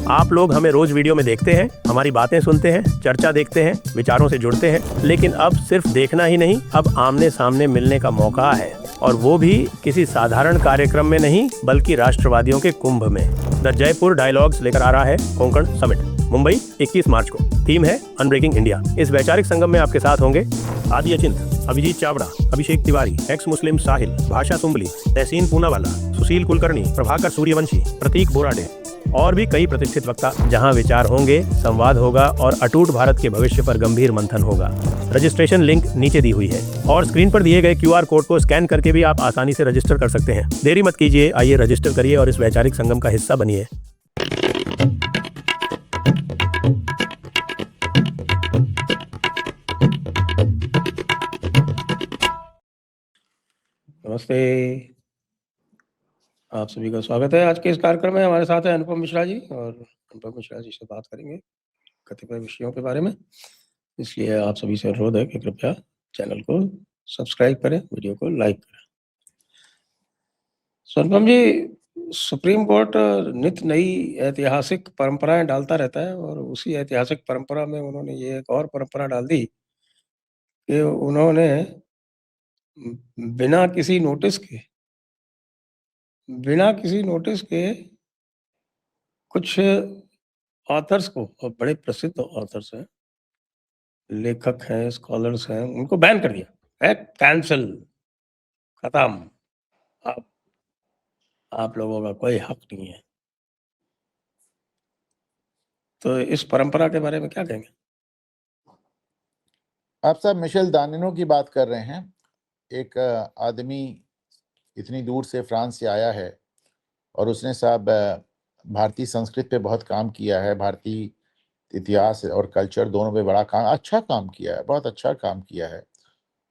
आप लोग हमें रोज वीडियो में देखते हैं, हमारी बातें सुनते हैं, चर्चा देखते हैं, विचारों से जुड़ते हैं, लेकिन अब सिर्फ देखना ही नहीं, अब आमने सामने मिलने का मौका है, और वो भी किसी साधारण कार्यक्रम में नहीं बल्कि राष्ट्रवादियों के कुंभ में। द जयपुर डायलॉग्स लेकर आ रहा है कोंकण समिट, मुंबई 21 मार्च को। थीम है अनब्रेकिंग इंडिया। इस वैचारिक संगम में आपके साथ होंगे आदि अचिंत, अभिजीत चावड़ा, अभिषेक तिवारी, एक्स मुस्लिम साहिल, भाषा सुंबली, तहसीन पूनावाला, सुशील कुलकर्णी, प्रभाकर सूर्यवंशी, प्रतीक बोराडे और भी कई प्रतिष्ठित वक्ता। जहां विचार होंगे, संवाद होगा और अटूट भारत के भविष्य पर गंभीर मंथन होगा। रजिस्ट्रेशन लिंक नीचे दी हुई है और स्क्रीन पर दिए गए QR कोड को स्कैन करके भी आप आसानी से रजिस्टर कर सकते हैं। देरी मत कीजिए, आइए रजिस्टर करिए और इस वैचारिक संगम का हिस्सा बनिए। नमस्ते, आप सभी का स्वागत है आज के इस कार्यक्रम में। हमारे साथ है अनुपम मिश्रा जी, और अनुपम मिश्रा जी से बात करेंगे कतिपय विषयों के बारे में। इसलिए आप सभी से अनुरोध है कि कृपया चैनल को सब्सक्राइब करें, वीडियो को लाइक करें। अनुपम जी, सुप्रीम कोर्ट नित्य नई ऐतिहासिक परंपराएं डालता रहता है, और उसी ऐतिहासिक परंपरा में उन्होंने ये एक और परंपरा डाल दी कि उन्होंने बिना किसी नोटिस के कुछ ऑथर्स को, और बड़े प्रसिद्ध ऑथर्स हैं, लेखक हैं, स्कॉलर्स हैं, उनको बैन कर दिया है। कैंसल, खत्म। आप लोगों का कोई हक नहीं है। तो इस परंपरा के बारे में क्या कहेंगे? आप साहब मिशेल दानिनो की बात कर रहे हैं। एक आदमी इतनी दूर से फ्रांस से आया है और उसने साहब भारतीय संस्कृत पे बहुत काम किया है, भारतीय इतिहास और कल्चर दोनों पे बड़ा अच्छा काम किया है, बहुत अच्छा काम किया है।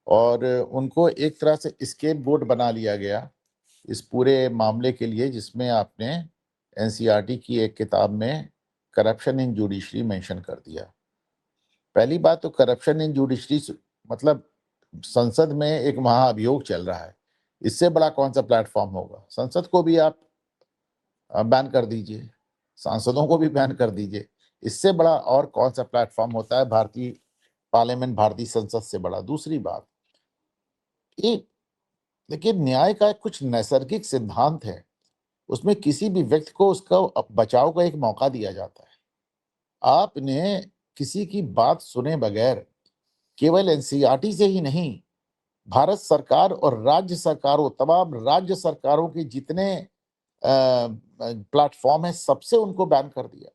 और उनको एक तरह से स्केप गोट बना लिया गया इस पूरे मामले के लिए, जिसमें आपने NCERT की एक किताब में करप्शन इन जुडिशरी मेंशन कर दिया। पहली बात तो करप्शन इन जुडिशरी मतलब संसद में एक महाअभियोग चल रहा है, इससे बड़ा कौन सा प्लेटफॉर्म होगा। संसद को भी आप बैन कर दीजिए, सांसदों को भी बैन कर दीजिए, इससे बड़ा और कौन सा प्लेटफॉर्म होता है भारतीय पार्लियामेंट, भारतीय संसद से बड़ा। दूसरी बात, ये देखिए, न्याय का कुछ नैसर्गिक सिद्धांत है, उसमें किसी भी व्यक्ति को उसका बचाव का एक मौका दिया जाता है। आपने किसी की बात सुने बगैर केवल NCERT से ही नहीं, भारत सरकार और राज्य सरकारों, तमाम राज्य सरकारों के जितने प्लेटफॉर्म है, सबसे उनको बैन कर दिया।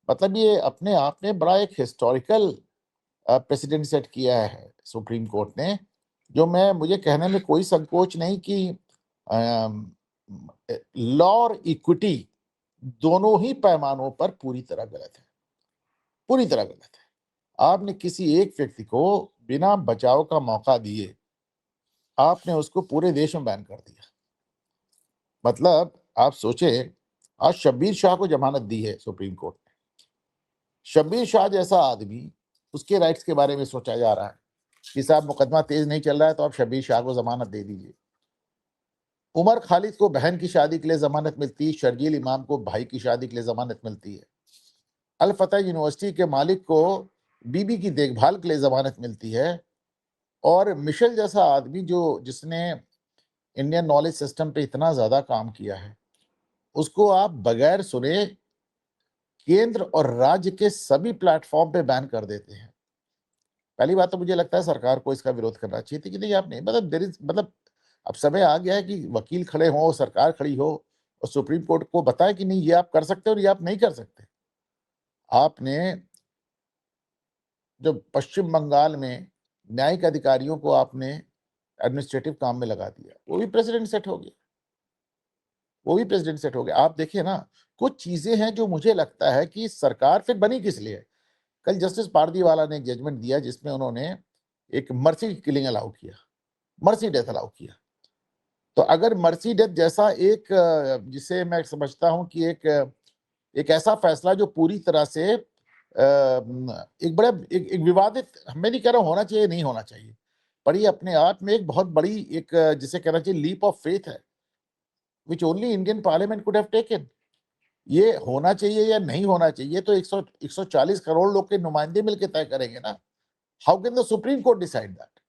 मतलब ये अपने आप में बड़ा एक हिस्टोरिकल प्रेसिडेंट सेट किया है सुप्रीम कोर्ट ने, जो मुझे कहने में कोई संकोच नहीं कि लॉ और इक्विटी दोनों ही पैमानों पर पूरी तरह गलत है, पूरी तरह गलत है। आपने किसी एक व्यक्ति को बिना बचाव का मौका दिए आपने उसको पूरे देश में बैन कर दिया। मतलब आप सोचे, आज शब्बीर शाह को जमानत दी है सुप्रीम कोर्ट ने। शब्बीर शाह जैसा आदमी, उसके राइट्स के बारे में सोचा जा रहा है कि साहब मुकदमा तेज नहीं चल रहा है तो आप शब्बीर शाह को जमानत दे दीजिए। उमर खालिद को बहन की शादी के लिए जमानत मिलती है, शर्जील इमाम को भाई की शादी के लिए जमानत मिलती है, अल फतह यूनिवर्सिटी के मालिक को बीबी की देखभाल के लिए जमानत मिलती है, और मिशेल जैसा आदमी जिसने इंडियन नॉलेज सिस्टम पे इतना ज्यादा काम किया है, उसको आप बगैर सुने केंद्र और राज्य के सभी प्लेटफॉर्म पे बैन कर देते हैं। पहली बात तो मुझे लगता है सरकार को इसका विरोध करना चाहिए थी कि नहीं, आप नहीं, मतलब अब समय आ गया है कि वकील खड़े हो, सरकार खड़ी हो और सुप्रीम कोर्ट को बताए कि नहीं, ये आप कर सकते हो और ये आप नहीं कर सकते। आपने जो पश्चिम बंगाल में न्यायिक अधिकारियों को आपने एडमिनिस्ट्रेटिव काम में लगा दिया, वो भी प्रेसिडेंट सेट हो गया, वो भी प्रेसिडेंट सेट हो गया। आप देखिए ना, कुछ चीजें हैं जो मुझे लगता है कि सरकार फिर बनी किस लिए। कल जस्टिस पारदीवाला ने एक जजमेंट दिया जिसमें उन्होंने एक मर्सी किलिंग अलाउ किया, मर्सी डेथ अलाउ किया। तो अगर मर्सी डेथ जैसा एक जिसे मैं समझता हूं कि एक ऐसा फैसला जो पूरी तरह से एक बड़ा एक विवादित, मैं नहीं कह रहा होना चाहिए, नहीं होना चाहिए, पर ये अपने आप में एक बहुत बड़ी एक जिसे कहना चाहिए लीप ऑफ फेथ है, which only Indian Parliament could have taken. ये होना चाहिए या नहीं होना चाहिए तो 140 करोड़ लोग के नुमाइंदे मिलकर तय करेंगे ना। How can the supreme court decide that?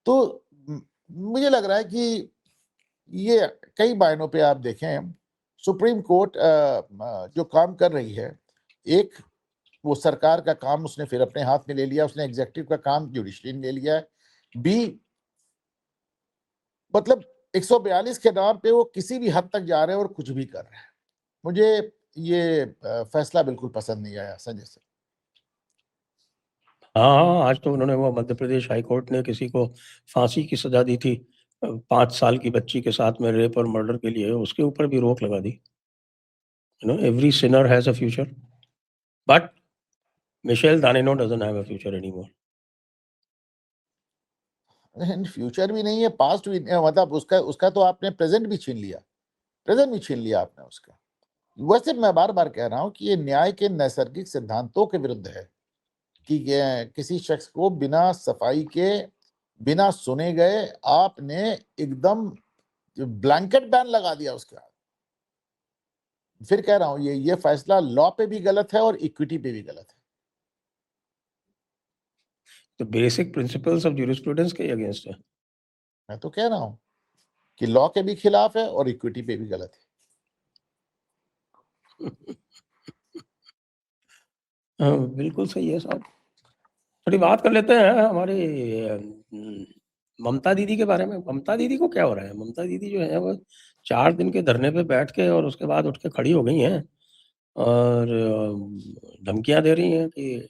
तो मुझे लग रहा है कि ये कई मायनों पे आप देखें सुप्रीम कोर्ट जो काम कर रही है, एक वो सरकार का काम उसने फिर अपने हाथ में ले लिया, उसने एग्जीक्यूटिव का काम जुडिशरी ने ले लिया है। बी मतलब 142 के नाम पे वो किसी भी हद तक जा रहे हैं और कुछ भी कर रहे हैं। मुझे ये फैसला बिल्कुल पसंद नहीं आया संजय सर। हाँ, आज तो उन्होंने वो मध्य प्रदेश हाई कोर्ट ने किसी को फांसी की सजा दी थी 5 साल की बच्ची के साथ में रेप और मर्डर के लिए, उसके ऊपर भी रोक लगा दी। You know every sinner has a future, but Michel Danino doesn't have a future anymore. Future भी नहीं है, पास्ट भी मतलब उसका उसका तो आपने प्रेजेंट भी छीन लिया, प्रेजेंट भी छीन लिया आपने उसका। वैसे मैं बार बार कह रहा हूं कि ये न्याय के नैसर्गिक सिद्धांतों के विरुद्ध है कि किसी शख्स को बिना सफाई के, बिना सुने गए आपने एकदम ब्लैंकेट बैन लगा दिया उसके हाथ। फिर कह रहा हूं ये फैसला लॉ पे भी गलत है और इक्विटी पे भी गलत है। तो बेसिक प्रिंसिपल्स ऑफ ज्यूरिस्प्रूडेंस के अगेंस्ट है। मैं तो कह रहा हूं कि लॉ के भी खिलाफ है और इक्विटी पे भी गलत हाँ, बिल्कुल सही है साहब। थोड़ी बात कर लेते हैं हमारी ममता दीदी के बारे में। ममता दीदी को क्या हो रहा है? ममता दीदी जो है वो 4 दिन के धरने पे बैठ के और उसके बाद उठ के खड़ी हो गई हैं और धमकियाँ दे रही हैं कि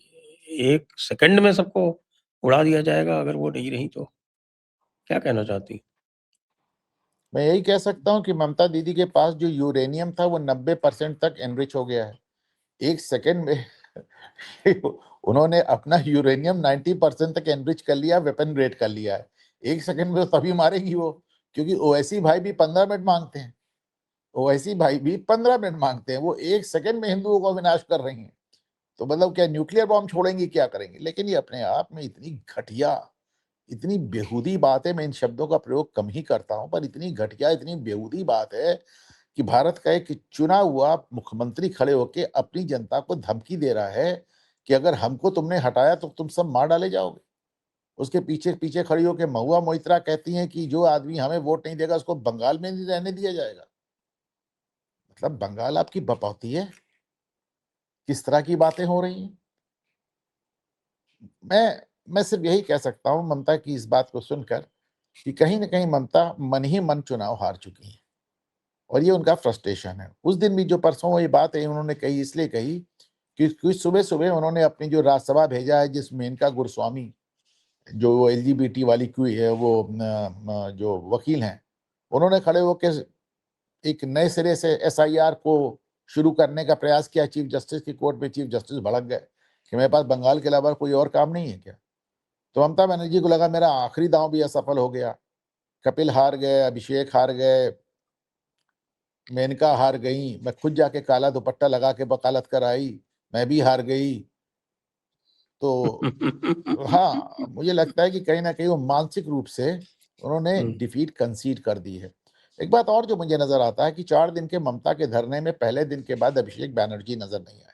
1 सेकंड में सबको उड़ा दिया जाएगा अगर वो नहीं रही तो। क्या कहना चाहती? मैं यही कह सकता हूं कि ममता दीदी के पास जो यूरेनियम था वो 90% तक एनरिच हो गया है। 1 सेकंड में उन्होंने अपना यूरेनियम 90% तक एनरिच कर लिया, वेपन ग्रेड कर लिया है। 1 सेकंड में तो तभी मारेगी वो, क्योंकि ओवैसी भाई भी 15 मिनट मांगते हैं। ओवैसी भाई भी 15 मिनट मांगते हैं, वो 1 सेकंड में हिंदुओं को विनाश कर रही हैं। तो मतलब क्या न्यूक्लियर बॉम्ब छोड़ेंगी, क्या करेंगी? लेकिन ये अपने आप में इतनी घटिया, इतनी बेहूदी बात है। मैं इन शब्दों का प्रयोग कम ही करता हूं, पर इतनी घटिया, इतनी बेहूदी बात है कि भारत का एक चुना हुआ मुख्यमंत्री खड़े होके अपनी जनता को धमकी दे रहा है कि अगर हमको तुमने हटाया तो तुम सब मार डाले जाओगे। उसके पीछे पीछे खड़ी होकर महुआ मोइत्रा कहती हैं कि जो आदमी हमें वोट नहीं देगा उसको बंगाल में नहीं रहने दिया जाएगा। मतलब बंगाल आपकी बपौती है? किस तरह की बातें हो रही हैं? मैं सिर्फ यही कह सकता हूं ममता की इस बात को सुनकर कि कहीं न कहीं ममता मन ही मन चुनाव हार चुकी हैं और ये उनका फ्रस्ट्रेशन है। उस दिन भी जो परसों वो ये बात है उन्होंने कही, इसलिए कही कि सुबह-सुबह उन्होंने अपनी जो राज्यसभा भेजा है, जिस मेनका गुरुस्वामी जो वो एलजीबीटी वाली क्यू है, वो जो वकील हैं, उन्होंने खड़े होके एक नए सिरे से एसआईआर को शुरू करने का प्रयास किया चीफ जस्टिस की कोर्ट में। चीफ जस्टिस भड़क गए कि मेरे पास बंगाल के अलावा कोई और काम नहीं है क्या? तो ममता बनर्जी को लगा मेरा आखिरी दांव भी असफल हो गया। कपिल हार गए, अभिषेक हार गए, मेनका हार गई, मैं खुद जाके काला दुपट्टा लगा के वकालत कर आई, मैं भी हार गई। तो हाँ, मुझे लगता है कि कहीं न कहीं वो मानसिक रूप से उन्होंने डिफीट कंसीड कर दी है। एक बात और जो मुझे नज़र आता है कि 4 दिन के ममता के धरने में पहले दिन के बाद अभिषेक बैनर्जी नज़र नहीं आए।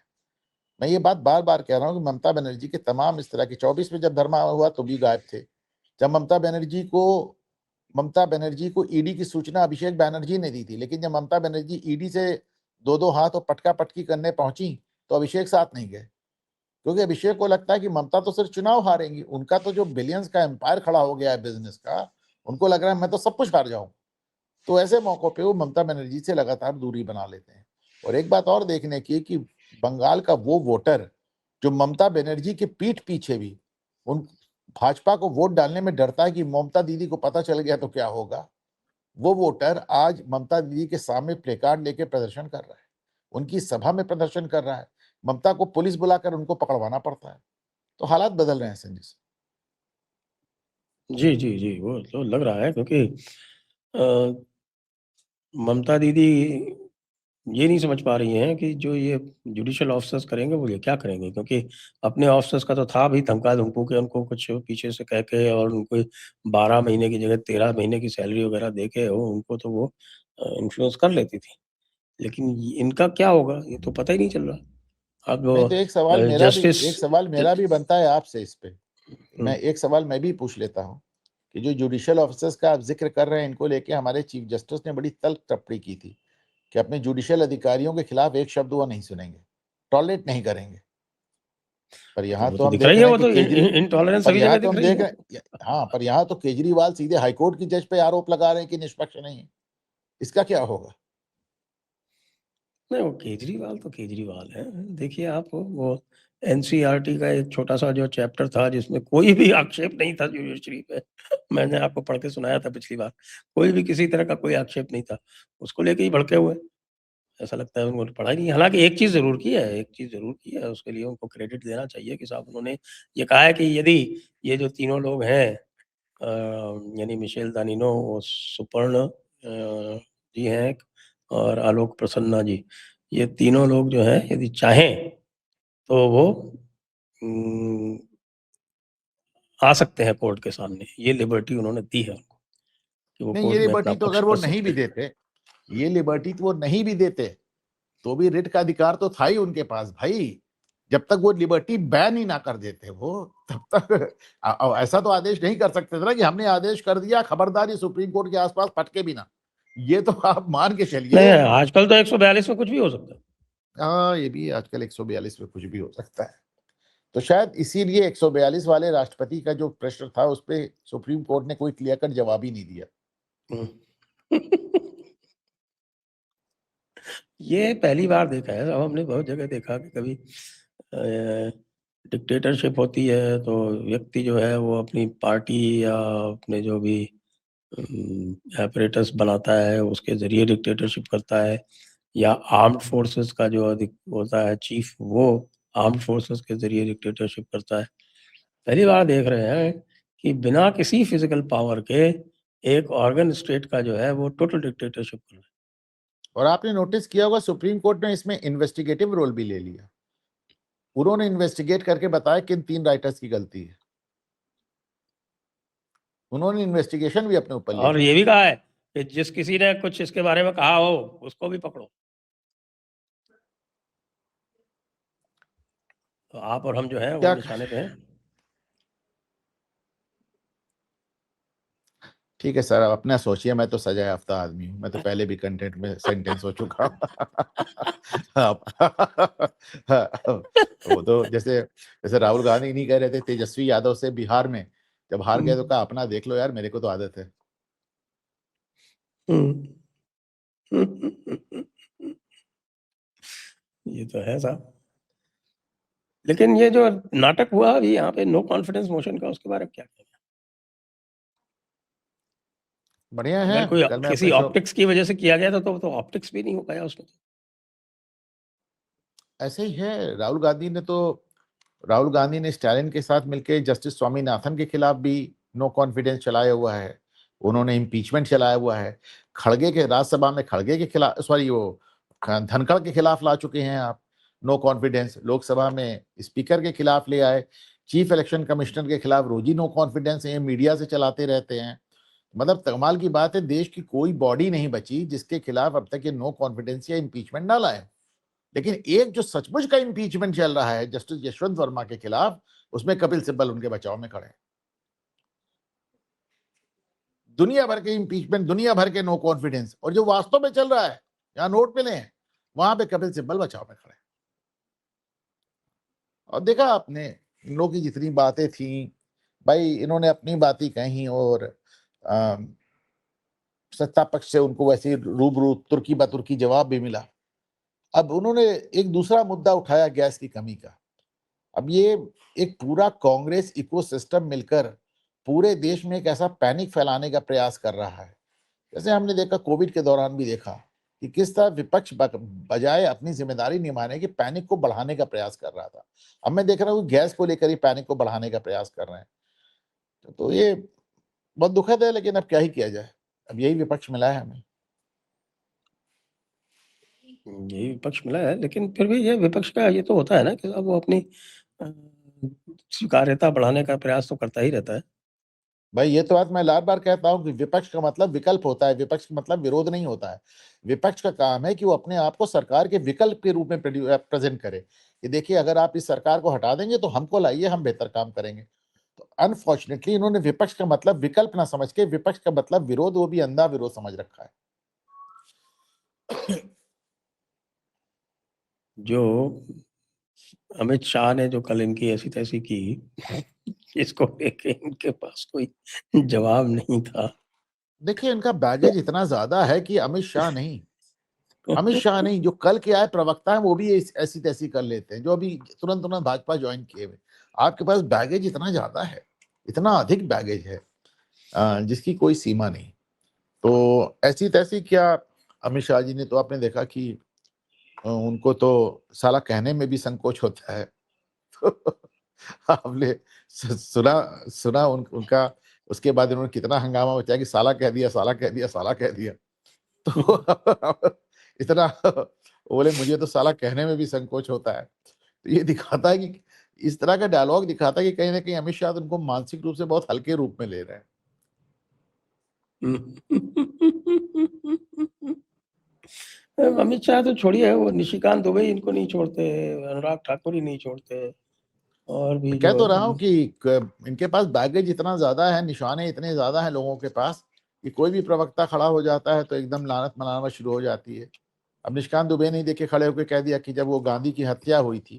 मैं ये बात बार-बार कह रहा हूँ कि ममता बनर्जी के तमाम इस तरह के 24 में जब धरना हुआ तो भी गायब थे। जब ममता बनर्जी को ईडी की सूचना अभिषेक बैनर्जी ने दी थी, लेकिन जब ममता बनर्जी ईडी से 2-2 हाथ और पटका-पटकी करने पहुंची, तो अभिषेक साथ नहीं गए। क्योंकि अभिषेक को लगता है कि ममता तो सिर्फ चुनाव हारेंगी, उनका तो जो बिलियंस का एम्पायर खड़ा हो गया है बिजनेस का, उनको लग रहा है मैं तो सब कुछ हार जाऊं। तो ऐसे मौकों पे वो ममता बनर्जी से लगातार दूरी बना लेते हैं। और एक बात और देखने की कि बंगाल का वो वोटर जो ममता बनर्जी के पीठ पीछे भी उन भाजपा को वोट डालने में डरता है कि ममता दीदी को पता चल गया तो क्या होगा, वो वोटर आज ममता दीदी के सामने प्लेकार्ड लेके प्रदर्शन कर रहा है, उनकी सभा में प्रदर्शन कर रहा है। ममता को पुलिस बुलाकर उनको पकड़वाना पड़ता है। तो हालात बदल रहे हैं संजय जी। जी, जी, जी, वो तो लग रहा है क्योंकि अ, ममता दीदी ये नहीं समझ पा रही हैं कि जो ये जुडिशियल ऑफिसर्स करेंगे वो ये क्या करेंगे? क्योंकि अपने ऑफिसर्स का तो था भी धमका-धमकू के उनको कुछ पीछे से कह के और उनको 12 महीने की जगह 13 महीने की सैलरी वगैरह दे के वो उनको तो वो इन्फ्लुएंस कर लेती थी। लेकिन इनका क्या होगा ये तो पता ही नहीं चल रहा। अब नहीं तो एक सवाल मेरा भी बनता है आपसे इस पे। मैं एक सवाल मैं भी पूछ लेता हूँ कि जो जुडिशियल ऑफिसर्स का आप जिक्र कर रहे हैं, इनको लेके हमारे चीफ जस्टिस ने बड़ी तल्ख टिप्पणी की थी कि अपने जुडिशियल अधिकारियों के खिलाफ एक शब्द वो नहीं सुनेंगे, टॉलरेट नहीं करेंगे। पर यहाँ वो तो तो हम दिख देख रही है, रहे हैं वो कि तो इनटॉलरेंस पर सभी यहाँ जगह तो दिख हम रही देख है। रहे हैं, हाँ, पर यहाँ तो केजरीवाल सीधे हाईकोर्ट की जज पे आरोप लगा रहे हैं कि निष्पक्ष नहीं है। इसका क्या होगा? नहीं, वो केजरीवाल तो केजरीवाल है। देखिए आप, वो एनसीईआरटी का एक छोटा सा जो चैप्टर था जिसमें कोई भी आक्षेप नहीं था जुडिशरी पे, मैंने आपको पढ़ के सुनाया था पिछली बार, कोई भी किसी तरह का कोई आक्षेप नहीं था, उसको लेके ही भड़के हुए। ऐसा लगता है उन्होंने पढ़ा ही नहीं। हालांकि एक चीज जरूर की है, एक चीज जरूर की है, उसके लिए उनको क्रेडिट देना चाहिए कि साहब उन्होंने ये कहा है कि यदि ये जो तीनों लोग हैं, यानी मिशेल दानिनो, वो सुपर्ण जी हैं, और आलोक प्रसन्ना जी, ये तीनों लोग जो हैं यदि चाहें तो वो अम, आ सकते हैं कोर्ट के सामने। ये लिबर्टी उन्होंने दी है उनको कि वो नहीं, ये कोर्ट में अपना लिबर्टी तो पक्ष अगर वो कर नहीं सकते भी हैं। देते, ये लिबर्टी तो वो नहीं भी देते, तो भी रिट का अधिकार तो था ही उनके पास भाई। जब तक वो लिबर्टी बैन ही ना कर देते वो, तब तक ऐसा तो आदेश नहीं कर सकते थे ना कि हमने आदेश कर दिया, खबरदार ये सुप्रीम कोर्ट के आसपास फटके भी ना। ये तो आप मान के नहीं, चलिए। आजकल तो 142 में कुछ भी हो सकता है। हाँ, ये भी आजकल 142 में कुछ भी हो सकता है। तो शायद इसीलिए 142 वाले राष्ट्रपति का जो प्रश्न था, उस पे सुप्रीम कोर्ट ने कोई क्लियर कट जवाब ही नहीं दिया। ये पहली बार देखा है, अब हमने बहुत जगह देखा कि कभी डिक्टेटरशिप होती है तो व्यक्ति जो है वो अपनी पार्टी या अपने जो भी एपरेटस बनाता है उसके जरिए डिक्टेटरशिप करता है, या आर्म्ड फोर्सेस का जो अधिक होता है चीफ, वो आर्म्ड फोर्सेस के जरिए डिक्टेटरशिप करता है। पहली बार देख रहे हैं कि बिना किसी फिजिकल पावर के एक ऑर्गन स्टेट का जो है वो टोटल डिक्टेटरशिप कर रहा है। और आपने नोटिस किया होगा सुप्रीम कोर्ट ने इसमें इन्वेस्टिगेटिव रोल भी ले लिया। उन्होंने इन्वेस्टिगेट करके बताया किन 3 राइटर्स की गलती है। उन्होंने इन्वेस्टिगेशन भी अपने ऊपर ले और लिया। ये भी कहा है कि जिस किसी ने कुछ इसके बारे में कहा हो उसको भी पकड़ो। तो आप और हम जो है वो क्या? निशाने पे हैं। ठीक है सर, अब अपना सोचिए, मैं तो सजा याफ्ता आदमी हूँ, मैं तो पहले भी कंटेंट में सेंटेंस हो चुका वो तो जैसे जैसे राहुल गांधी नहीं कह रहे थे तेजस्वी यादव से बिहार में, जब हार गए तो कहा अपना देख लो यार, मेरे को तो आदत है। ये तो है साहब। लेकिन ये जो नाटक हुआ अभी यहाँ पे नो कॉन्फिडेंस मोशन का, उसके बारे में क्या कहना? बढ़िया है। अगर कोई कल मैं किसी अपने शो ऑप्टिक्स की वजह से किया गया था तो ऑप्टिक्स भी नहीं हो पाया उसमें। ऐसे ही है। राहुल गांधी ने स्टालिन के साथ मिलकर जस्टिस स्वामीनाथन के खिलाफ भी नो कॉन्फिडेंस चलाया हुआ है। उन्होंने इम्पीचमेंट चलाया हुआ है। खड़गे के राज्यसभा में खड़गे के खिलाफ, सॉरी, वो धनखड़ के खिलाफ ला चुके हैं आप नो कॉन्फिडेंस। लोकसभा में स्पीकर के खिलाफ ले आए। चीफ इलेक्शन कमिश्नर के खिलाफ रोज ही नो कॉन्फिडेंस है, मीडिया से चलाते रहते हैं। मतलब कमाल की बात है, देश की कोई बॉडी नहीं बची जिसके खिलाफ अब तक ये नो कॉन्फिडेंस या इम्पीचमेंट ना लाए। लेकिन एक जो सचमुच का इम्पीचमेंट चल रहा है जस्टिस यशवंत वर्मा के खिलाफ, उसमें कपिल सिब्बल उनके बचाव में खड़े हैं। दुनिया भर के इम्पीचमेंट, दुनिया भर के नो कॉन्फिडेंस, और जो वास्तव में चल रहा है, जहां नोट मिले हैं, वहां पे कपिल सिब्बल बचाव में खड़े हैं। और देखा आपने इन लोगों की जितनी बातें थी, भाई इन्होंने अपनी बात ही कही, और सत्ता पक्ष से उनको वैसे रूबरू तुर्की बतुर्की जवाब भी मिला। अब उन्होंने एक दूसरा मुद्दा उठाया, गैस की कमी का। अब ये एक पूरा कांग्रेस इकोसिस्टम मिलकर पूरे देश में एक ऐसा पैनिक फैलाने का प्रयास कर रहा है। जैसे हमने देखा कोविड के दौरान भी देखा कि किस तरह विपक्ष बजाय अपनी जिम्मेदारी निभाने की पैनिक को बढ़ाने का प्रयास कर रहा था। अब मैं देख रहा हूँ गैस को लेकर ही पैनिक को बढ़ाने का प्रयास कर रहे हैं। तो ये बहुत दुखद है, लेकिन अब क्या ही किया जाए, अब यही विपक्ष मिला है हमें। यही विपक्ष मिला है, लेकिन फिर भी ये विपक्ष का ये तो होता है ना कि अब वो अपनी अ, स्वीकार्यता बढ़ाने का प्रयास तो करता ही रहता है। भाई ये तो बात मैं बार बार कहता हूँ कि विपक्ष का मतलब विकल्प होता है, विपक्ष का मतलब विरोध नहीं होता है। विपक्ष का काम है कि वो अपने आप को सरकार के विकल्प के रूप में प्रेजेंट करे कि देखिए अगर आप इस सरकार को हटा देंगे तो हमको लाइए, हम बेहतर काम करेंगे। तो अनफॉर्चुनेटली इन्होंने विपक्ष का मतलब विकल्प ना समझ के विपक्ष का मतलब विरोध, वो भी अंधा विरोध समझ रखा है। जो अमित शाह ने जो कल इनकी ऐसी तैसी की, इसको लेके इनके पास कोई जवाब नहीं था। देखिए इनका बैगेज इतना ज्यादा है कि अमित शाह नहीं, जो कल के आए प्रवक्ता हैं वो भी ऐसी तैसी कर लेते हैं, जो अभी तुरंत तुरंत भाजपा ज्वाइन किए हुए। आपके पास बैगेज इतना ज्यादा है, इतना अधिक बैगेज है जिसकी कोई सीमा नहीं। तो ऐसी तैसी क्या, अमित शाह जी ने तो आपने देखा कि उनको तो साला कहने में भी संकोच होता है। तो आपने सुना सुना उनका उसके बाद उन्होंने कितना हंगामा मचाया कि साला कह दिया, साला कह दिया, साला कह दिया। तो इतना बोले मुझे तो साला कहने में भी संकोच होता है। तो ये दिखाता है कि इस तरह का डायलॉग दिखाता है कि कहीं ना कहीं अमित शाह उनको मानसिक रूप से बहुत हल्के रूप में ले रहे हैं। अमित शाह तो छोड़िए, वो निशिकांत दुबे इनको नहीं छोड़ते, अनुराग ठाकुर ही नहीं छोड़ते, और भी मैं कह जो तो रहा हूँ कि इनके पास बैगेज इतना ज्यादा है, निशाने इतने ज्यादा हैं लोगों के पास कि कोई भी प्रवक्ता खड़ा हो जाता है तो एकदम लानत मनाना शुरू हो जाती है। अब निशिकांत दुबे ने देखे खड़े होकर कह दिया कि जब वो गांधी की हत्या हुई थी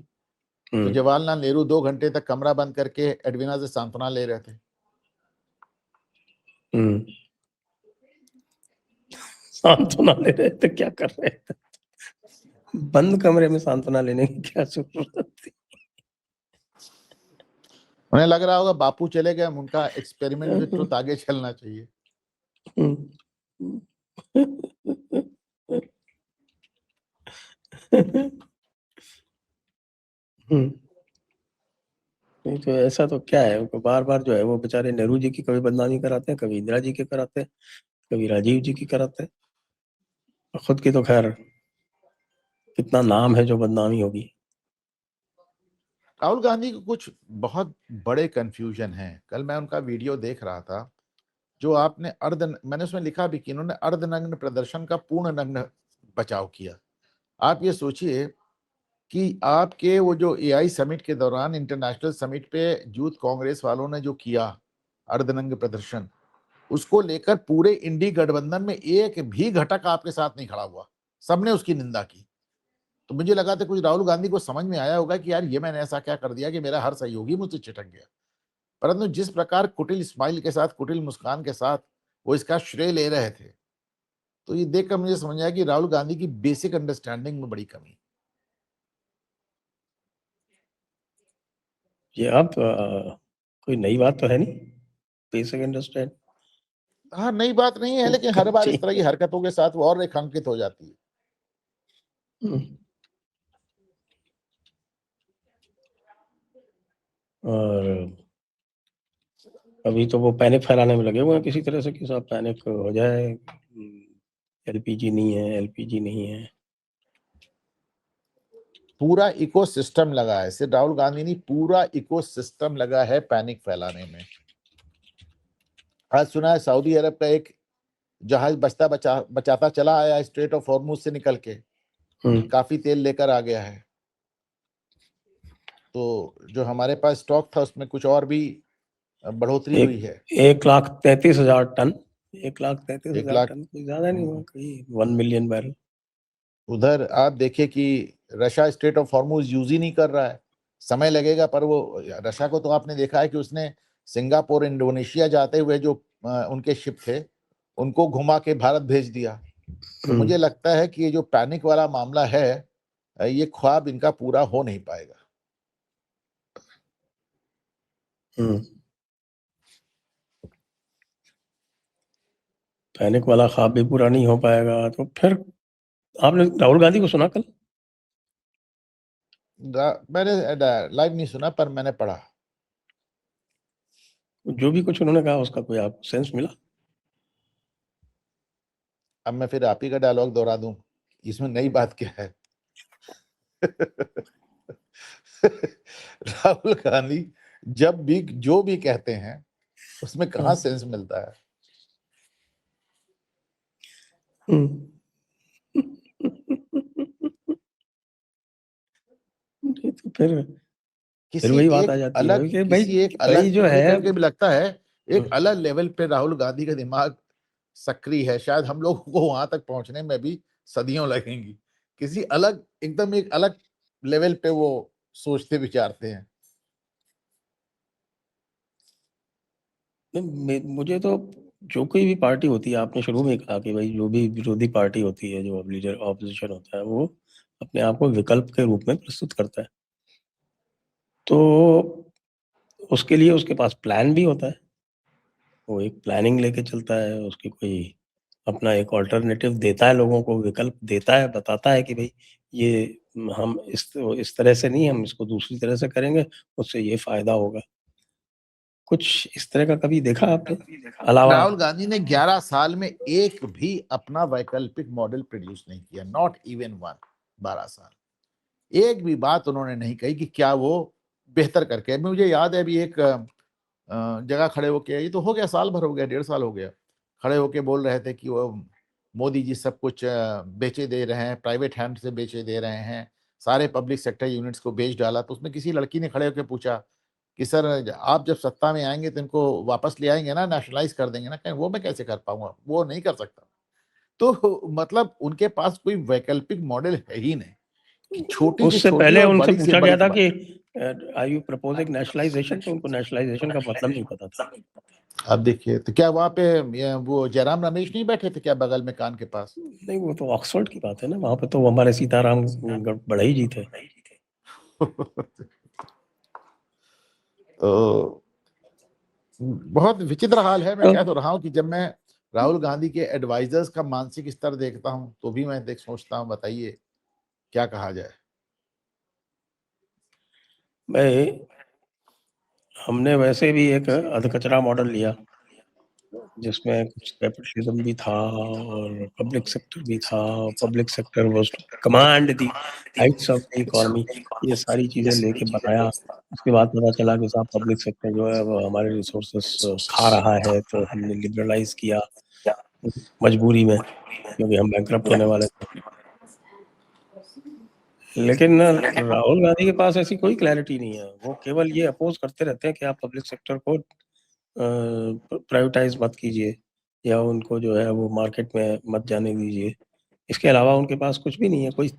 तो जवाहरलाल नेहरू 2 घंटे तक कमरा बंद करके एडवीना से सांत्वना ले रहे थे। सांत्वना ले रहे थे, क्या कर रहे थे? बंद कमरे में सांत्वना लेने की क्या जरूरत थी? उन्हें लग रहा होगा बापू चले गए, उनका एक्सपेरिमेंट विद ट्रुथ आगे चलना चाहिए। नहीं तो ऐसा तो क्या है, उनको बार बार जो है वो बेचारे नेहरू जी की कभी बदनामी कराते हैं, कभी इंदिरा जी की कराते हैं, कभी राजीव जी की कराते हैं। खुद की तो खैर कितना नाम है जो बदनामी होगी। राहुल गांधी को कुछ बहुत बड़े कंफ्यूजन हैं। कल मैं उनका वीडियो देख रहा था, जो आपने मैंने उसमें लिखा भी कि इन्होंने अर्धनग्न प्रदर्शन का पूर्ण नग्न बचाव किया। आप ये सोचिए कि आपके वो जो एआई समिट के दौरान, इंटरनेशनल समिट पे यूथ कांग्रेस वालों ने जो किया अर्धनग्न प्रदर्शन, उसको लेकर पूरे इंडी गठबंधन में एक भी घटक आपके साथ नहीं खड़ा हुआ, सबने उसकी निंदा की। तो मुझे लगा था कुछ राहुल गांधी को समझ में आया होगा कि यार ये मैंने ऐसा क्या कर दिया कि मेरा हर सहयोगी मुझसे चिटक गया। परंतु जिस प्रकार कुटिल स्माइल के साथ, कुटिल मुस्कान के साथ वो इसका श्रेय ले रहे थे, तो ये देखकर मुझे समझ आया कि राहुल गांधी की बेसिक अंडरस्टैंडिंग में बड़ी कमी। ये अब कोई नई बात तो है नहीं, बेसिक अंडरस्टैंड। हाँ, नई बात नहीं है, लेकिन हर बार इस तरह की हरकतों के साथ वो और रेखांकित हो जाती है। और अभी तो वो पैनिक फैलाने में लगे हुए हैं किसी तरह से कि सब पैनिक हो जाए, एलपीजी नहीं है, एलपीजी नहीं है। पूरा इकोसिस्टम लगा है, सिर्फ राहुल गांधी नहीं, पूरा इकोसिस्टम लगा है पैनिक फैलाने में। आज सुना है सऊदी अरब का एक जहाज बचाता चला आया स्ट्रेट ऑफ हॉर्मुज से निकल के, काफी तेल लेकर आ गया है। तो जो हमारे पास स्टॉक था उसमें कुछ और भी बढ़ोतरी हुई है। 1,33,000 टन, 1,33,000 1,00,000 टन कोई ज्यादा नहीं हुआ, कहीं 1 मिलियन बैरल। उधर आप देखिए कि Russia strait of Hormuz use ही नहीं कर रहा है, समय लगेगा, पर वो रशिया को तो आपने देखा है कि उसने सिंगापुर, इंडोनेशिया जाते हुए जो उनके शिप थे उनको घुमा के भारत भेज दिया। तो मुझे लगता है कि ये जो पैनिक वाला मामला है, ये ख्वाब इनका पूरा हो नहीं पाएगा। पैनिक वाला ख्वाब भी पूरा नहीं हो पाएगा। तो फिर आपने राहुल गांधी को सुना कल? मैंने लाइव नहीं सुना, पर मैंने पढ़ा। जो भी कुछ उन्होंने कहा उसका कोई आपको सेंस मिला? अब मैं फिर आप ही का डायलॉग दोहरा दूं, इसमें नई बात क्या है? राहुल गांधी जब भी जो भी कहते हैं उसमें कहाँ सेंस मिलता है। तो फिर किसी वही बात आ एक जाती है अलग कि भाई किसी एक भाई अलग जो मुझे है। कभी-कभी लगता है एक अलग लेवल पे राहुल गांधी का दिमाग सक्रिय है। शायद हम लोगों को वहां तक पहुंचने में भी सदियों लगेंगी। किसी अलग एकदम एक अलग लेवल पे वो सोचते विचारते हैं। मुझे तो जो कोई भी पार्टी होती है, आपने शुरू में कहा कि भाई जो भी विरोधी पार्टी होती है, जो लीडर ऑपोजिशन होता है, वो अपने आप को विकल्प के रूप में प्रस्तुत करता है। तो उसके लिए उसके पास प्लान भी होता है, वो एक प्लानिंग लेके चलता है, उसकी कोई अपना एक ऑल्टरनेटिव देता है, लोगों को विकल्प देता है, बताता है कि भाई ये हम इस तरह से नहीं, हम इसको दूसरी तरह से करेंगे, उससे ये फायदा होगा। कुछ इस तरह का कभी देखा आपने? अलावा राहुल गांधी ने 11 साल में एक भी अपना वैकल्पिक मॉडल प्रोड्यूस नहीं किया, नॉट इवन वन। 12 साल एक भी बात उन्होंने नहीं कही कि क्या वो बेहतर करके। मुझे याद है अभी एक जगह खड़े होके, ये तो हो गया साल भर हो गया, 1.5 साल हो गया, खड़े होके बोल रहे थे कि वो मोदी जी सब कुछ बेचे दे रहे हैं, प्राइवेट हैंड से बेचे दे रहे हैं, सारे पब्लिक सेक्टर यूनिट्स को बेच डाला। तो उसमें किसी लड़की ने खड़े होकर पूछा कि सर आप जब सत्ता में आएंगे तो इनको वापस ले आएंगे ना, नेशनलाइज कर देंगे ना? कहें वो मैं कैसे कर पाऊंगा, वो नहीं कर सकता। तो मतलब उनके पास कोई वैकल्पिक मॉडल है ही नहीं कि छोटी से उससे छोटी पहले और उनसे बड़ी से पूछा बड़ी गया था बात। कि आर यू प्रपोजिंग नेशनलाइजेशन, तो उनको नेशनलाइजेशन का मतलब नहीं पता था। अब देखिए, तो क्या वहां पे वो जयराम रमेश नहीं बैठे थे क्या बगल में कान के पास? नहीं, वो तो ऑक्सफोर्ड की बात है ना, वहां पे तो हमारे सीताराम बढ़ई जी थे। तो बहुत विचित्र हाल है। मैं तो कह तो रहा हूं कि जब मैं राहुल गांधी के एडवाइजर्स का मानसिक स्तर देखता हूं तो भी मैं देख सोचता हूं, बताइए क्या कहा जाए। भाई हमने वैसे भी एक अधकचरा मॉडल लिया, जिसमें कुछ कैपिटलिज्म भी था और पब्लिक सेक्टर भी था। Public sector was to command the heights of the economy, ये सारी चीजें लेके बनाया। उसके बाद पता चला कि साहब पब्लिक सेक्टर जो है वो हमारे रिसोर्सेस खा रहा है, तो हमने लिबरलाइज किया मजबूरी में, क्योंकि हम बैंकरप्ट होने वाले थे। लेकिन राहुल गांधी के पास ऐसी कोई क्लैरिटी नहीं है, वो केवल ये अपोज करते रहते हैं कि आप पब्लिक सेक्टर को प्राइवेटाइज मत कीजिए, या उनको जो है वो मार्केट में मत जाने दीजिए। इसके अलावा उनके पास कुछ भी नहीं है, कोई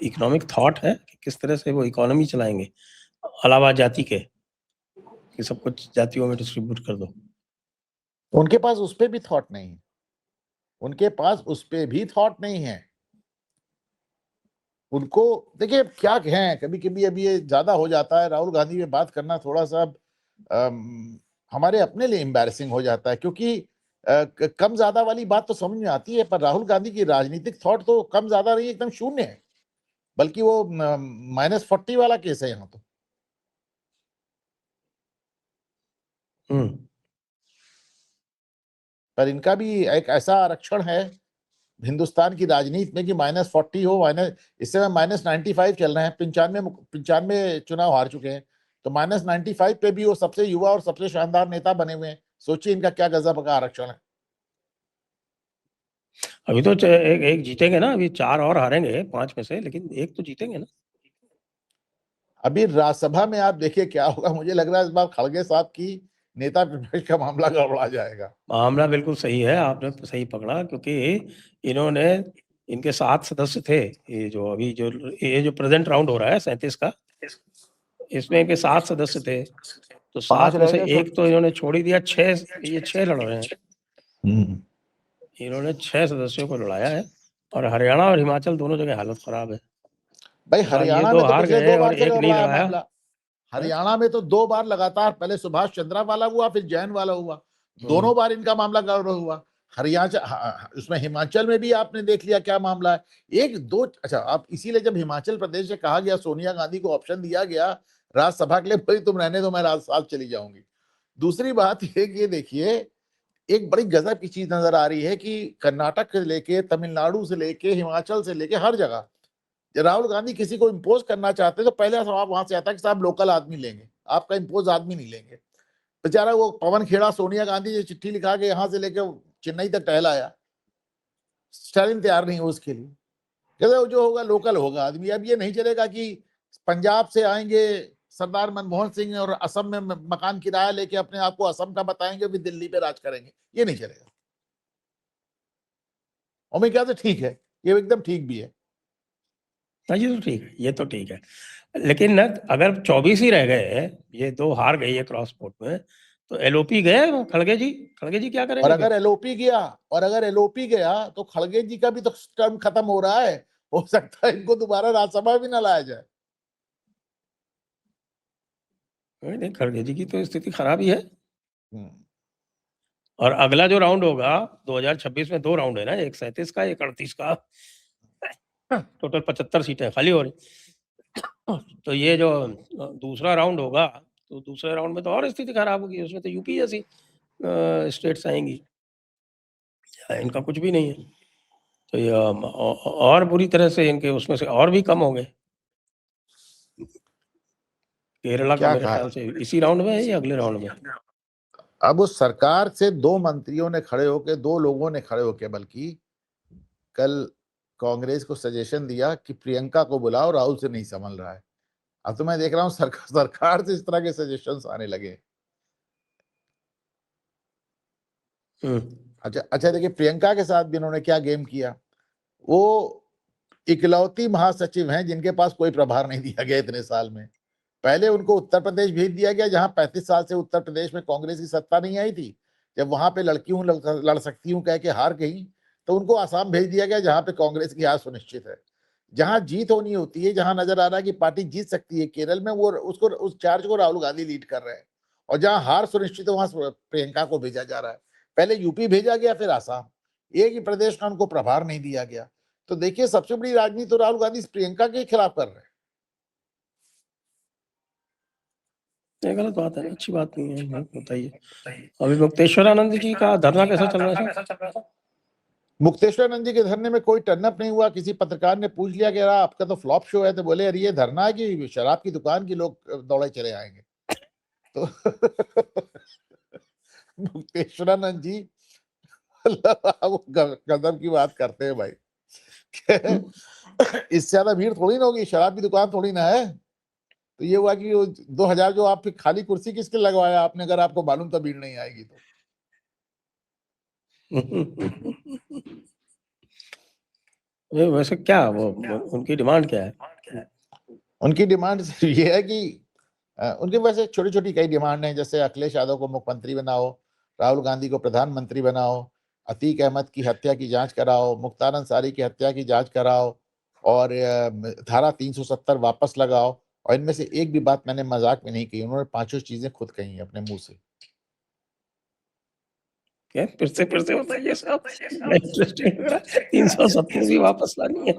इकोनॉमिक थॉट है कि किस तरह से वो इकोनॉमी चलाएंगे, अलावा जाति के, कि सब कुछ जातियों में डिस्ट्रीब्यूट कर दो। उनके पास उस पे भी थॉट नहीं है, उनके पास उस पे भी थॉट नहीं है। उनको देखिए क्या कहें, कभी कभी अभी ये ज्यादा हो जाता है राहुल गांधी पे बात करना, थोड़ा सा हमारे अपने लिए एम्बैरेसिंग हो जाता है, क्योंकि कम ज्यादा वाली बात तो समझ में आती है, पर राहुल गांधी की राजनीतिक थॉट तो कम ज्यादा नहीं, एकदम शून्य है। बल्कि वो -40 वाला केस है यहाँ तो। पर इनका भी एक ऐसा आरक्षण है हिंदुस्तान की राजनीति में कि -40 हो, माइनस इस समय -95 चल रहे हैं। 95 चुनाव हार चुके हैं, तो -95 पे भी वो सबसे युवा और सबसे शानदार नेता बने हुए हैं। सोचिए इनका क्या गजब का आरक्षण है। अभी तो एक जीतेंगे ना, अभी 4 और हारेंगे 5 में से, लेकिन एक तो जीतेंगे ना। अभी राज्यसभा में आप देखिए क्या होगा। मुझे लग रहा है इस बार खड़गे साहब की नेता प्रतिपक्ष का मामला गड़बड़ा जाएगा। मामला बिल्कुल सही है, आपने तो सही पकड़ा, क्योंकि इन्होंने, इनके 7 सदस्य थे, ये जो प्रेजेंट राउंड हो रहा है 37 का, इसमें इनके 7 सदस्य थे, तो 5 7 में रह से गए सब। एक तो इन्होंने छोड़ ही दिया। 6, ये 6 लड़ रहे हैं, हम्म। इन्होंने 6 सदस्यों को लड़ाया है, और हरियाणा और हिमाचल दोनों जगह हालत खराब है। भाई इस बार ये हरियाणा 2 में तो हार पिछले गए 2 और बार से एक नहीं गड़बड़ाया लड़ाया। मामला। हाँ? हरियाणा में तो 2 बार लगातार, पहले सुभाष चंद्रा वाला हुआ, फिर जैन वाला हुआ। दोनों बार इनका मामला गड़बड़ हुआ। हरियाणा, उसमें हिमाचल में भी आपने देख लिया क्या मामला है। एक दो, अच्छा आप इसीलिए जब हिमाचल प्रदेश से कहा गया, सोनिया गांधी को ऑप्शन दिया गया राज्यसभा के लिए, भाई तुम रहने दो, मैं राज्यसभा चली जाऊंगी। दूसरी बात ये देखिए, एक बड़ी गजब की चीज नजर आ रही है कि कर्नाटक से लेके, तमिलनाडु से लेके, हिमाचल से लेके, हर जगह राहुल गांधी किसी को इम्पोज करना चाहते हैं तो पहले सवाल वहां से आता है कि साहब लोकल आदमी लेंगे, आपका इम्पोज आदमी नहीं लेंगे। बेचारा वो पवन खेड़ा सोनिया गांधी जी चिट्ठी लिखा के यहाँ से लेके चेन्नई तक टहल आया, स्टालिन तैयार नहीं हो उसके लिए। कहते जो होगा लोकल होगा आदमी। अब ये नहीं चलेगा कि पंजाब से आएंगे सरदार मनमोहन सिंह और असम में मकान किराया लेके अपने आप को असम का बताएंगे, फिर दिल्ली पे राज करेंगे, ये नहीं चलेगा। और मैं क्या, तो ठीक है, ये एकदम ठीक भी है। ये तो ठीक है, ये तो ठीक है। लेकिन ना अगर 24 ही रह गए, ये 2 हार गई है क्रॉस वोट में, तो एलओपी गए खड़गे जी क्या करेंगे? और अगर एलओपी गया तो खड़गे जी का भी तो टर्म खत्म हो रहा है, हो सकता है इनको दोबारा राज्यसभा भी ना लाया जाए। नहीं, खड़गे जी की तो स्थिति खराब ही है। और अगला जो राउंड होगा 2026 में 2 राउंड है ना, एक 37 का, एक 38 का, टोटल 75 सीटें खाली हो रही। तो ये जो दूसरा राउंड होगा, तो दूसरे राउंड में तो और स्थिति खराब होगी, उसमें तो यूपी जैसी स्टेट्स आएंगी, इनका कुछ भी नहीं है। तो ये और बुरी तरह से इनके उसमें से और भी कम हो गए। केरला का मेरे ख्याल से इसी राउंड में है या अगले राउंड में? अब उस सरकार से 2 मंत्रियों ने खड़े होके, 2 लोगों ने खड़े होके, बल्कि कल कांग्रेस को सजेशन दिया कि प्रियंका को बुलाओ, राहुल से नहीं संभल रहा है। अब तो मैं देख रहा हूँ सरकार से इस तरह के सजेशंस आने लगे। अच्छा देखिए, प्रियंका के साथ भी इन्होंने क्या गेम किया। वो इकलौती महासचिव हैं जिनके पास कोई प्रभार नहीं दिया गया इतने साल में। पहले उनको उत्तर प्रदेश भेज दिया गया, जहां 35 साल से उत्तर प्रदेश में कांग्रेस की सत्ता नहीं आई थी। जब वहां पे लड़की हूं लड़ सकती हूं कह के हार गई, तो उनको आसाम भेज दिया गया, जहां पे कांग्रेस की हार सुनिश्चित है। जहां जीत होनी होती है, जहां नजर आ रहा है कि पार्टी जीत सकती है, केरल में वो उसको उस चार्ज को राहुल गांधी लीड कर रहे हैं। और जहां हार सुनिश्चित है, वहां प्रियंका को भेजा जा रहा है। पहले यूपी भेजा गया, फिर आसाम। एक ही प्रदेश का उनको प्रभार नहीं दिया गया। तो देखिए, सबसे बड़ी राजनीति तो राहुल गांधी प्रियंका के खिलाफ कर रहे हैं। ये गलत बात है, अच्छी बात नहीं है, बताइए। अभी मुक्तेश्वरानंद जी का धरना कैसा चल रहा है? मुक्तेश्वरानंद जी के धरने में कोई टर्नअप नहीं हुआ। किसी पत्रकार ने पूछ लिया कि आपका तो फ्लॉप शो है, तो बोले अरे ये धरना है कि शराब की दुकान की लोग दौड़े चले आएंगे। तो मुक्तेश्वरानंद जी वो गजब की बात करते हैं भाई। इससे ज्यादा भीड़ थोड़ी ना होगी, शराब की दुकान थोड़ी ना है। तो ये हुआ कि 2000 जो आप खाली कुर्सी किसके लगवाया आपने, अगर आपको मालूम था भीड़ नहीं आएगी तो। वैसे क्या वो उनकी डिमांड क्या है? उनकी डिमांड ये है कि उनके वैसे छोटी छोटी कई डिमांड हैं, जैसे अखिलेश यादव को मुख्यमंत्री बनाओ, राहुल गांधी को प्रधानमंत्री बनाओ, अतीक अहमद की हत्या की जांच कराओ, मुख्तार अंसारी की हत्या की जांच कराओ, और धारा 370 वापस लगाओ। और इनमें से एक भी बात मैंने मजाक में नहीं कही, उन्होंने 5 चीजें खुद कही अपने मुंह से। क्या फिर से बताइए साहब, इंटरेस्टिंग लग रहा है। 370 भी वापस लानी है?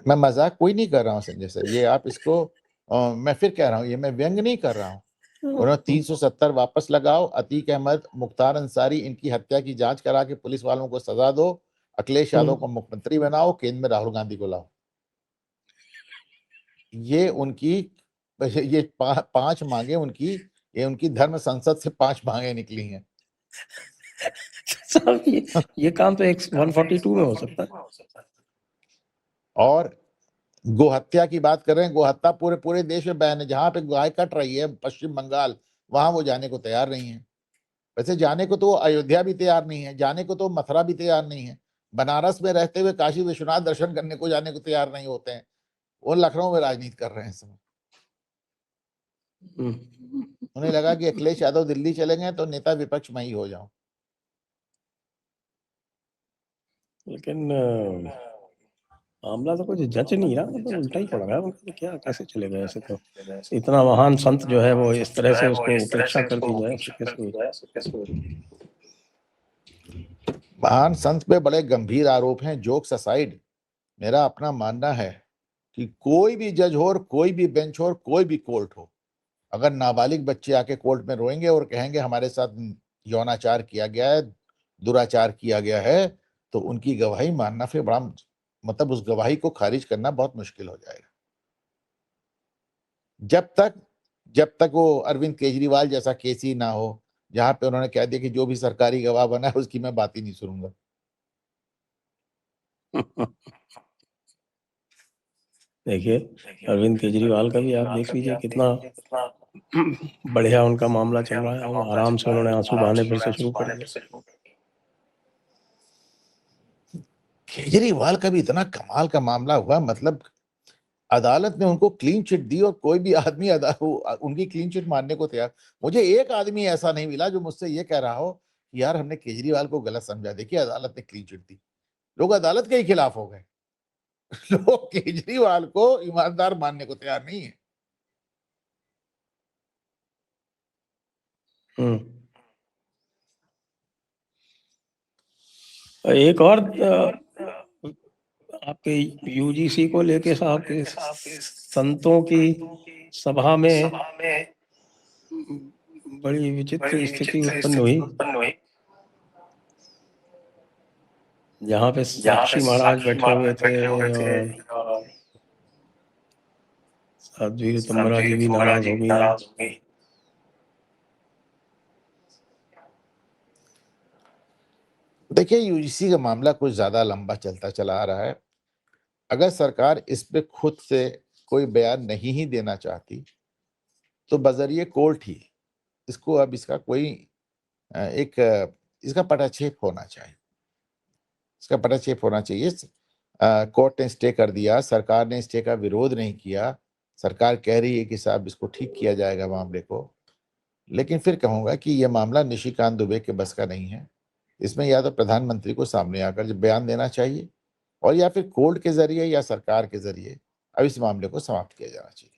मैं मजाक कोई नहीं कर रहा हूँ संजय सर, ये आप इसको मैं फिर कह रहा हूँ, ये मैं व्यंग नहीं कर रहा हूँ। उन्होंने 370 वापस लगाओ, अतीक अहमद, मुख्तार अंसारी, इनकी हत्या की जांच करा के पुलिस वालों को सजा दो, अखिलेश यादव को मुख्यमंत्री बनाओ, केंद्र में राहुल गांधी को लाओ। ये उनकी ये 5 मांगे उनकी, ये उनकी धर्म संसद से 5 मांगे निकली हैं। साहब ये काम तो 142 में हो सकता है। और गोहत्या की बात कर रहे हैं, गोहत्या पूरे पूरे देश में बैन है। जहां पे गाय कट रही है पश्चिम बंगाल, वहां वो जाने को तैयार नहीं है। वैसे जाने को तो अयोध्या भी तैयार नहीं है, जाने को तो मथुरा भी तैयार नहीं है, बनारस में रहते हुए काशी विश्वनाथ दर्शन करने को जाने को तैयार नहीं होते हैं। वो लखनऊ में राजनीति कर रहे हैं इस समय। उन्हें लगा कि अखिलेश यादव दिल्ली चले गए तो नेता विपक्ष में ही हो जाऊं। लेकिन मामला तो कुछ जच नहीं रहा, तो उल्टा ही पड़ रहा है। तो क्या कैसे चलेगा ऐसे? तो इतना महान संत जो है वो इस तरह से उसको उपेक्षा कर दी जाए। महान संत पे बड़े गंभीर आरोप हैं। जोक्स असाइड, मेरा अपना मानना है कि कोई भी जज हो, कोई भी बेंच हो, कोई भी कोर्ट हो, अगर नाबालिग बच्चे आके कोर्ट में रोएंगे और कहेंगे हमारे साथ यौनाचार किया गया है, दुराचार किया गया है, तो उनकी गवाही मानना फिर बड़ा, मतलब उस गवाही को खारिज करना बहुत मुश्किल हो जाएगा। जब तक जब तक वो अरविंद केजरीवाल जैसा केस ही ना हो, जहां पे उन्होंने कह दिया कि जो भी सरकारी गवाह बना है उसकी मैं बात ही नहीं सुनूंगा। देखिए, अरविंद केजरीवाल का भी आप देख लीजिए कितना बढ़िया उनका मामला चल रहा है, आराम से उन्होंने आंसू बहाने फिर से शुरू कर दिया। केजरीवाल का भी इतना कमाल का मामला हुआ, मतलब अदालत ने उनको क्लीन चिट दी और कोई भी आदमी उनकी क्लीन चिट मानने को तैयार। मुझे एक आदमी ऐसा नहीं मिला जो मुझसे ये कह रहा हो कि यार हमने केजरीवाल को गलत समझा, देखिए अदालत ने क्लीन चिट दी। लोग अदालत के ही खिलाफ हो गए। लोग केजरीवाल को ईमानदार मानने को तैयार नहीं है। एक और आपके यूजीसी को लेके साहब के संतों की सभा में बड़ी विचित्र स्थिति उत्पन्न हुई, जहाँ पे साक्षी महाराज बैठे हुए थे और साध्वी ऋतुम्बरा जी भी नाराज हो गई। देखिए, यूजीसी का मामला कुछ ज्यादा लंबा चलता चला आ रहा है। अगर सरकार इस पे खुद से कोई बयान नहीं ही देना चाहती तो बजरिए कोर्ट ही इसको अब इसका कोई इसका पटाक्षेप होना चाहिए। इसका पटाक्षेप होना चाहिए। कोर्ट ने स्टे कर दिया, सरकार ने स्टे का विरोध नहीं किया। सरकार कह रही है कि साहब इसको ठीक किया जाएगा मामले को, लेकिन फिर कहूंगा कि यह मामला निशिकांत दुबे के बस का नहीं है। इसमें या तो प्रधानमंत्री को सामने आकर बयान देना चाहिए और या फिर कोर्ट के जरिए या सरकार के जरिए अब इस मामले को समाप्त किया जाना चाहिए।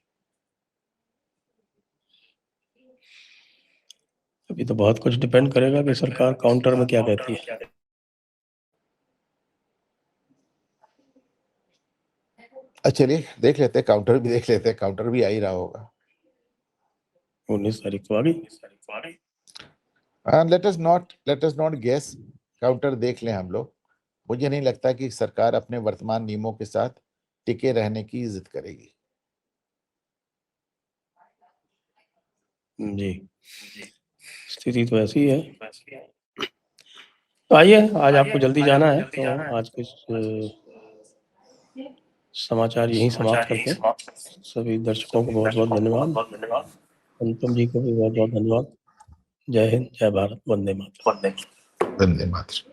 अभी तो बहुत कुछ डिपेंड करेगा कि सरकार काउंटर में क्या कहती है। चलिए देख लेते हैं, काउंटर भी देख लेते हैं, काउंटर भी आ ही रहा होगा। 19 तारीख को आ गई। Let us not guess, counter देख लें हम लोग। मुझे नहीं लगता कि सरकार अपने वर्तमान नियमों के साथ टिके रहने की जिद करेगी। जी, स्थिति तो ऐसी है। तो आइए, आज आपको जल्दी जाना है तो आज कुछ समाचार यहीं समाप्त करते हैं। सभी दर्शकों को बहुत बहुत धन्यवाद, अनुपम जी को भी बहुत बहुत धन्यवाद। जय हिंद, जय भारत, वंदे मातरम। वंदे मातरम।